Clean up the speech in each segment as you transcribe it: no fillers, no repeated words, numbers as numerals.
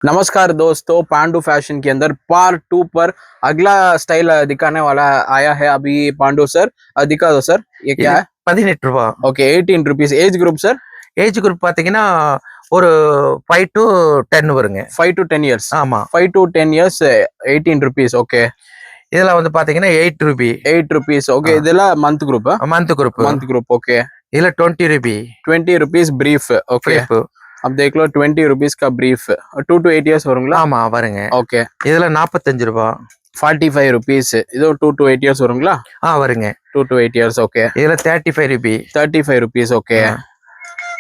नमस्कार दोस्तों, पांडु फैशन के अंदर पार्ट 2 पर अगला स्टाइल दिखाने वाला आया है अभी पांडु सर। दिखा दो सर, ये क्या है? 18 ரூபா. Okay, 18 rupees. Age group sir? Age group பாத்தீங்கன்னா ஒரு 5 to 10 வருங்க. 5 to 10 years. ஆமா, 5 to 10 years 18 rupees. ஓகே, இதுல வந்து பாத்தீங்கன்னா 8 ரூபி. 8 rupees. ஓகே, இதெல்லாம் month group. Month group okay. இதுல 20 ரூபி. 20 rupees brief. ஓகே, अब देख लो 20 rupees का brief 2 to 8 years வருங்களா? ஆமா வருங்க. ஓகே, இதுல 45 ரூபா. 45 rupees. இது 2 to 8 years வருங்களா? வருங்க. 2 to 8 years. ஓகே, இதுல 35 ரூபி. 35 rupees. ஓகே,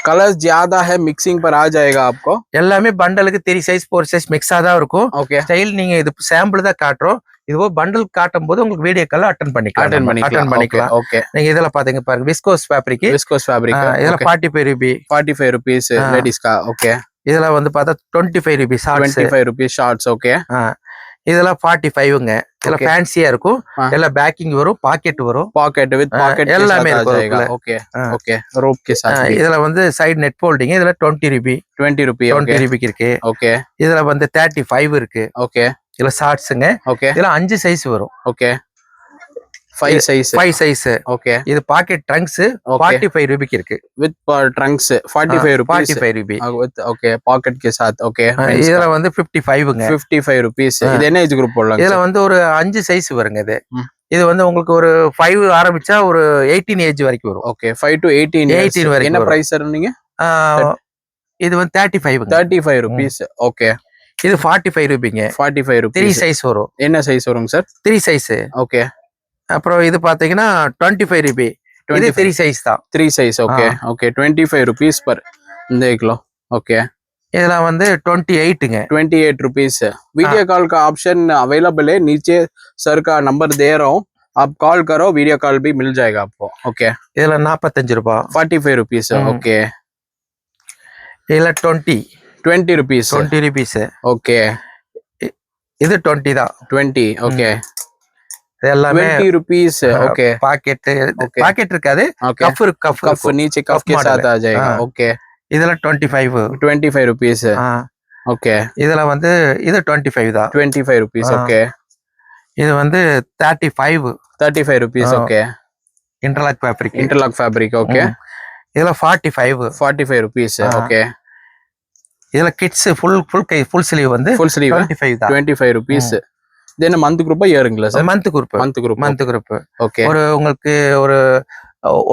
कलर्स ज्यादा है, मिक्सिंग पर आ जाएगा आपको. எல்லாமே பண்டலுக்கு 3 சைஸ் 4 சைஸ் மிக்ஸா தான் இருக்கும். ஓகே, ஸ்டைல் நீங்க இது சாம்பிள் தான் காட்றோம். இதுவோ பண்டல் காட்டும் போது உங்களுக்கு வீடியோ கால் அட்டெண்ட் பண்ணிக்கலாம். ஓகே, நீங்க இதெல்லாம் பாத்தீங்க பாருங்க, விஸ்கோஸ் ஃபேப்ரிக். இதுல 45 ரூபி. 45 rupees லேடிஸ் का. ஓகே, இதுல வந்து பார்த்தா 25 rupee shorts. 25 rupees shorts. Okay, இதெல்லாம் 45ங்க. இதெல்லாம் ஃபேன்சியா இருக்கும். எல்லாம் பேக்கிங் வரும், பாக்கெட் வரும். பாக்கெட் வித் பாக்கெட் எல்லாமே இருக்கும். ஓகே ஓகே, ரோப் के साथ. இதுல வந்து சைடு நெட் ஃபோல்டிங். இதுல 20 ரூபி. 20 ரூபி. 20 ரூபிக்கு இருக்கு. ஓகே, இதுல வந்து 35 இருக்கு. ஓகே, இதுல ஷார்ட்ஸ்ங்க. ஓகே, இதுல 5 சைஸ் வரும். Okay, 5 size. ஓகே, இது பாக்கெட் ட்ரங்க்ஸ் 45 ரூபிக்கு இருக்கு. With trunks 45 rupee. Okay, pocket के साथ. ஓகே, இதுல வந்து 55ங்க. 55 rupees. இது என்ன ஏஜ் குரூப் போடலாம்? இதுல வந்து ஒரு 5 சைஸ் வருங்க. இது வந்து உங்களுக்கு ஒரு 5 ஆரம்பிச்சா ஒரு 18 ஏஜ் வரைக்கும் வரும். ஓகே, 5 to 18 வரைக்கும். என்ன பிரைஸ் சொன்னீங்க? இது வந்து 35 rupees. ஓகே, இது 45 ரூபிங்க. 45 rupees. 3 சைஸ் வரும். என்ன சைஸ் வருங்க சார்? 3 சைஸ். ஓகே, அப்புறம் இது பாத்தீங்கன்னா 25 ரூபி. இது 3 சைஸ் தான். 3 சைஸ். ஓகே ஓகே, 25 rupees पर देख लो. ओके, இதெல்லாம் வந்து 28ங்க. 28 rupees. वीडियो कॉल का ऑप्शन अवेलेबल है, नीचे सर का नंबर दे रहा हूँ, आप कॉल करो, वीडियो कॉल भी मिल जाएगा आपको. ओके, இதெல்லாம் 45 ரூபா. 45 rupees. ஓகே, இதெல்லாம் 20 rupees. 20 rupees. ஓகே, இது 20 தான். 20. ஓகே, எல்லாமே 20 rupees. ओके, பாக்கெட் இருக்காது. கஃப் नीचे कफ के साथ आ जाएगा. ओके, இதெல்லாம் 25 rupees. ஓகே, இதுல வந்து இது 25 தான். 25 rupees. ஓகே, இது வந்து 35 rupees. Okay, interlock fabric. Okay, இதுல 45 rupees. ஓகே, இதுல கிட்ஸ் ஃபுல் ஸ்லீவ் வந்து 25 rupees. தென் மந்த் குரூப்பா இயருங்களா சார்? Month group. ஓகே, ஒரு உங்களுக்கு ஒரு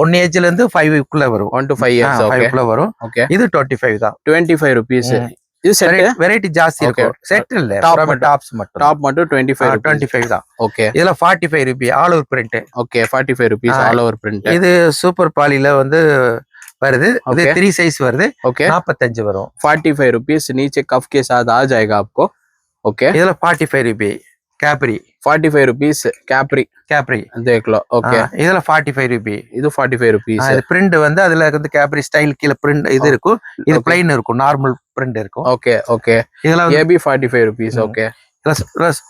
1 ஏஜ்ல இருந்து 5 குள்ள வரும். 1 to 5 years. 5 குள்ள வரும். ஓகே, இது 25 தான். 25 rupees. இது செட் வெரைட்டி ஜாஸ்தி இருக்கும். செட் இல்ல, டாப்ஸ் மட்டும். டாப் மட்டும் 25 தான். ஓகே, இதுல 45 Ruby all over print. Okay, 45 rupees all over print. இது சூப்பர் பாலில வந்து வருது. இது 3 சைஸ் வருது. ஓகே, 45 வரும். 45 rupees नीचे कफ के साथ आ जाएगा आपको. ओके, இதுல 45 ரூபி कैपरी. 45 rupees कैपरी देख लो. ओके, இதுல 45 ரூபி. இது 45 rupees. இது பிரிண்ட் வந்து அதுல வந்து कैपरी ஸ்டைல் கீழ பிரிண்ட் இது இருக்கும். இது ப்ளைன் இருக்கும், நார்மல் பிரிண்ட் இருக்கும். ஓகே ஓகே, இதுல ये भी 45 rupees. ஓகே,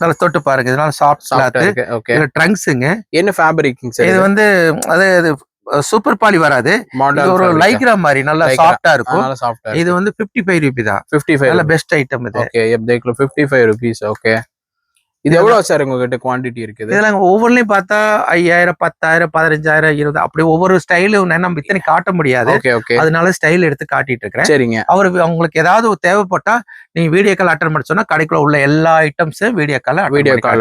நல்ல தொட்டு பாருங்க, இதனால சாஃப்ட் கிளாத். ஓகே, இது ட்ரங்க்ஸ்ங்க. என்ன ஃபேப்ரிக்ங்க சார்? இது வந்து அது சூப்பர் பாலி வராது, இது ஒரு லைக்ரா மாதிரி நல்லா சாஃப்ட்டா இருக்கும். இது வந்து 55 ரூபி தான். 55 நல்ல பெஸ்ட் ஐட்டம் இது. ஓகே, ये देख लो 55 rupees. ஓகே, இது எவ்வளவு சார் உங்ககிட்ட குவாண்டிட்டி இருக்குது? இதெல்லாம் ஒவ்வொன்றையும் பார்த்தா 5000, 10,000, 15,000, 20 அப்படி ஒவ்வொரு ஸ்டைலும் நம்ம இத்தனை காட்ட முடியாது. அதனால ஸ்டைல் எடுத்து காட்டிட்டு இருக்கிறேன். சரிங்க, அவங்களுக்கு ஏதாவது தேவைப்பட்டா நீங்க வீடியோ கால் அட்டெண்ட் பண்ண சொன்னா கடைக்குள்ள உள்ள எல்லா ஐட்டம்ஸும் வீடியோ கால்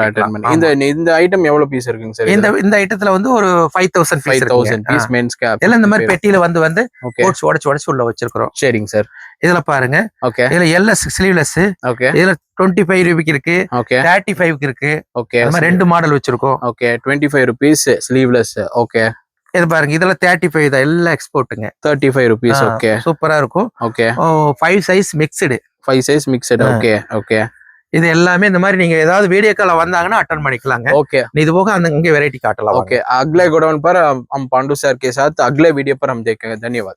அட்டெண்ட் பண்ணி. இந்த ஐட்டம் எவ்வளவு பீஸ் இருக்குங்க சார்? இந்த ஐட்டத்துல வந்து ஒரு 5000 பீஸ் மென்ஸ் கேப் எல்லாம் இந்த மாதிரி பெட்டியில வந்து கோட்ஸ் உடைச்சு உள்ள வச்சிருக்கிறோம். சரிங்க சார், இதுல பாருங்க. ஓகே, இதுல எல்எஸ் ஸ்லீவ்லெஸ். ஓகே, இதுல 25 ரூபிக்கு இருக்கு. ஓகே, 35க்கு இருக்கு. ஓகே, நம்ம ரெண்டு மாடல் வச்சிருக்கோம். Okay, 25 rupees sleeveless. ஓகே, இது பாருங்க, இதுல 35 தான், எல்லாம் எக்ஸ்போர்ட்டுங்க. 35 rupees. ஓகே, சூப்பரா இருக்கும். Okay, 5 size mixed. 5 size mixed. Okay okay, இது எல்லாமே இந்த மாதிரி நீங்க ஏதாவது வீடியோ கால் வந்தாங்கன்னா அட்டெண்ட் பண்ணிக்கலாங்க. ओके, இது போக அங்க வெரைட்டி காட்டலாம். ओके, अगले गोडाउन पर हम पांडु सर के साथ अगले वीडियो पर हम देखेंगे. धन्यवाद.